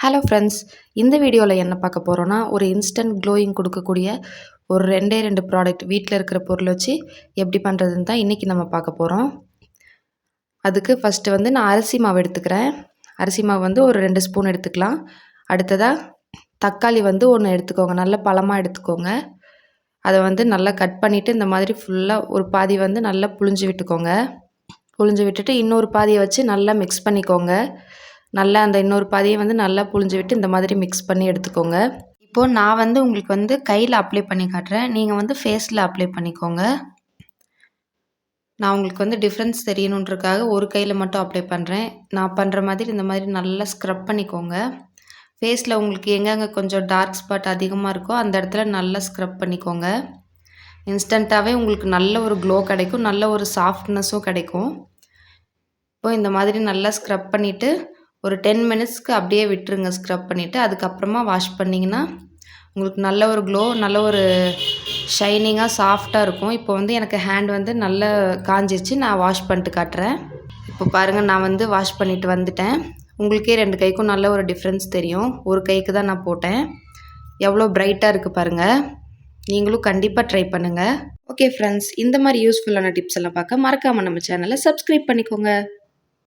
Hello friends, இந்த வீடியோவில் என்ன பார்க்க போகிறோன்னா, ஒரு இன்ஸ்டன்ட் க்ளோயிங் கொடுக்கக்கூடிய ஒரு 2 ப்ராடக்ட் வீட்டில் இருக்கிற பொருள் வச்சு எப்படி பண்ணுறதுன்னு தான் இன்றைக்கி நம்ம பார்க்க போகிறோம். அதுக்கு ஃபஸ்ட்டு வந்து நான் அரிசி மாவு எடுத்துக்கிறேன். அரிசி மாவு வந்து ஒரு 2 ஸ்பூன் எடுத்துக்கலாம். அடுத்ததாக தக்காளி வந்து 1 எடுத்துக்கோங்க. நல்ல பழமாக எடுத்துக்கோங்க. அதை வந்து நல்லா கட் பண்ணிவிட்டு இந்த மாதிரி ஃபுல்லாக ஒரு பாதி வந்து நல்லா புழிஞ்சு விட்டுக்கோங்க. புழிஞ்சு விட்டுட்டு இன்னொரு பாதியை வச்சு நல்லா மிக்ஸ் பண்ணிக்கோங்க. நல்லா அந்த இன்னொரு பாதியை வந்து நல்லா புழிஞ்சு விட்டு இந்த மாதிரி மிக்ஸ் பண்ணி எடுத்துக்கோங்க. இப்போது நான் வந்து உங்களுக்கு வந்து கையில் அப்ளை பண்ணி காட்டுறேன். நீங்கள் வந்து ஃபேஸில் அப்ளை பண்ணிக்கோங்க. நான் உங்களுக்கு வந்து டிஃப்ரென்ஸ் தெரியணுன்றக்காக ஒரு கையில் மட்டும் அப்ளை பண்ணுறேன். நான் பண்ணுற மாதிரி இந்த மாதிரி நல்லா ஸ்க்ரப் பண்ணிக்கோங்க. ஃபேஸில் உங்களுக்கு எங்கெங்கே கொஞ்சம் டார்க் ஸ்பாட் அதிகமாக இருக்கோ அந்த இடத்துல நல்லா ஸ்க்ரப் பண்ணிக்கோங்க. இன்ஸ்டண்ட்டாகவே உங்களுக்கு நல்ல ஒரு க்ளோ கிடைக்கும், நல்ல ஒரு சாஃப்ட்னஸும் கிடைக்கும். இப்போது இந்த மாதிரி நல்லா ஸ்க்ரப் பண்ணிவிட்டு ஒரு 10 மினிட்ஸ்க்கு அப்படியே விட்டுருங்க. ஸ்க்ரப் பண்ணிவிட்டு அதுக்கப்புறமா வாஷ் பண்ணிங்கன்னா உங்களுக்கு நல்ல ஒரு க்ளோ, நல்ல ஒரு ஷைனிங்காக சாஃப்டாக இருக்கும். இப்போ வந்து எனக்கு ஹேண்ட் வந்து நல்லா காஞ்சிருச்சு. நான் வாஷ் பண்ணிட்டு காட்டுறேன். இப்போ பாருங்கள், நான் வந்து வாஷ் பண்ணிவிட்டு வந்துட்டேன். உங்களுக்கே 2 கைக்கும் நல்ல ஒரு டிஃப்ரென்ஸ் தெரியும். ஒரு கைக்கு தான் நான் போட்டேன். எவ்வளோ பிரைட்டாக இருக்குது பாருங்கள். நீங்களும் கண்டிப்பாக ட்ரை பண்ணுங்கள். ஓகே ஃப்ரெண்ட்ஸ், இந்த மாதிரி யூஸ்ஃபுல்லான டிப்ஸ் எல்லாம் பார்க்க மறக்காமல் நம்ம சேனலை சப்ஸ்கிரைப் பண்ணிக்கோங்க.